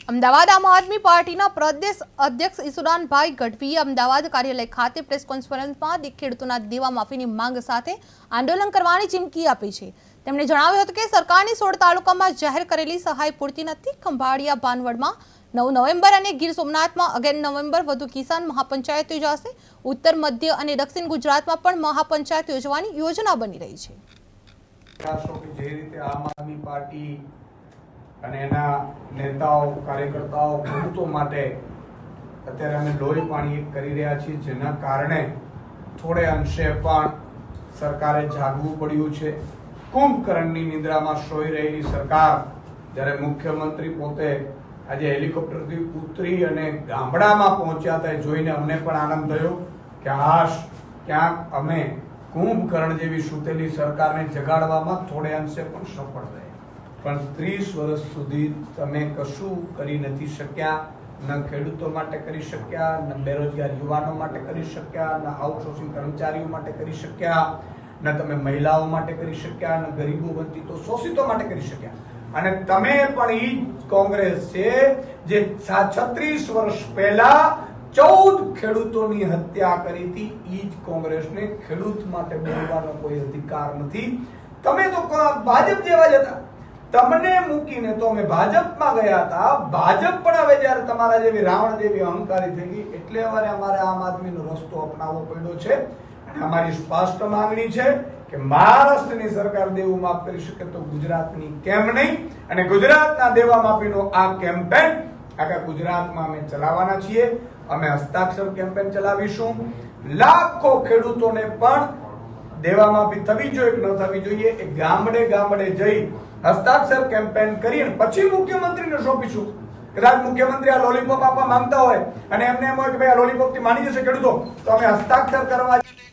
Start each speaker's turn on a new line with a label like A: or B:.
A: અમદાવાદ આમ આદમી પાર્ટીના પ્રદેશ અધ્યક્ષ ઈસુદાનભાઈ ગઢવીએ અમદાવાદ કાર્યાલય ખાતે પ્રેસ કોન્ફરન્સમાં ખેડૂતોના દેવા માફીની માંગ સાથે આંદોલન કરવાની ચીમકી આપી છે। તેમણે જણાવ્યું હતું કે સરકારની 16 તાલુકામાં જાહેર કરેલી સહાય પૂરતી નથી। ખંભાળિયા ભાનવડમાં 9 નવેમ્બર અને ગીર સોમનાથમાં 11 નવેમ્બર વધુ કિસાન મહાપંચાયત યોજાશે। ઉત્તર મધ્ય અને દક્ષિણ ગુજરાતમાં પણ મહાપંચાયત યોજવાની યોજના બની રહી છે।
B: જે રીતે આમ આદમી પાર્ટી અને એના નેતાઓ કાર્યકર્તાઓ ખેડૂતો માટે અત્યારે અમે લોહી પાણી કરી રહ્યા છીએ, જેના કારણે થોડે અંશે પણ સરકારે જાગવું પડ્યું છે। કુંભકર્ણની નિદ્રામાં સોઈ રહેલી સરકાર જ્યારે મુખ્યમંત્રી પોતે આજે હેલિકોપ્ટરથી ઉતરી અને ગામડામાં પહોંચ્યા હતા, જોઈને અમને પણ આનંદ થયો કે આશ ક્યાંક અમે કુંભકર્ણ જેવી સૂતેલી સરકારને જગાડવામાં થોડે અંશે પણ સફળ થયા। પણ 30 વર્ષ સુધી તમે કશું કરી નથી શક્યા। ન ખેડૂતો માટે કરી શક્યા, ન બેરોજગાર યુવાનો માટે કરી શક્યા, ન આઉટસોર્સિંગ કર્મચારીઓ માટે કરી શક્યા, ન તમે મહિલાઓ માટે કરી શક્યા, ન ગરીબો વંચિતો શોષિતો માટે કરી શક્યા। અને તમે પણ ઈ કોંગ્રેસ છે જે 36 વર્ષ પહેલા 14 ખેડૂતોની હત્યા કરી હતી। ઈ જ કોંગ્રેસને ખેડૂત માટે બોલવાનો કોઈ અધિકાર નથી। તમે તો ભાજપ જેવા જ હતા, તમને મૂકીને તો અમે ભાજપમાં ગયા હતા। ભાજપ પણ હવે જ્યારે તમારા જેવી રાવણ જેવી અહંકારી થઈ ગઈ એટલે અમારે આમ આદમીનો રસ્તો અપનાવવો પડ્યો છે। અને અમારી સ્પષ્ટ માંગણી છે કે મહારાષ્ટ્રની સરકાર દેવું માફ કરી શકે તો ગુજરાતની કેમ નહીં? અને ગુજરાતના દેવા માફીનો આ કેમ્પેન આખા ગુજરાતમાં અમે ચલાવવાના છીએ। અમે હસ્તાક્ષર કેમ્પેન ચલાવીશું। લાખો ખેડૂતોને પણ દેવા માફી થવી જોઈએ કે ન થવી જોઈએ એ ગામડે ગામડે જઈ હસ્તાક્ષર કેમ્પેન કરીને પછી મુખ્યમંત્રીને સોંપીશું। કદાચ મુખ્યમંત્રી આ લોલીપોપ આપવા માંગતા હોય અને એમને એમ હોય કે ભાઈ આ લોલીપોપ થી માની જશે ખેડૂતો, તો અમે હસ્તાક્ષર કરવા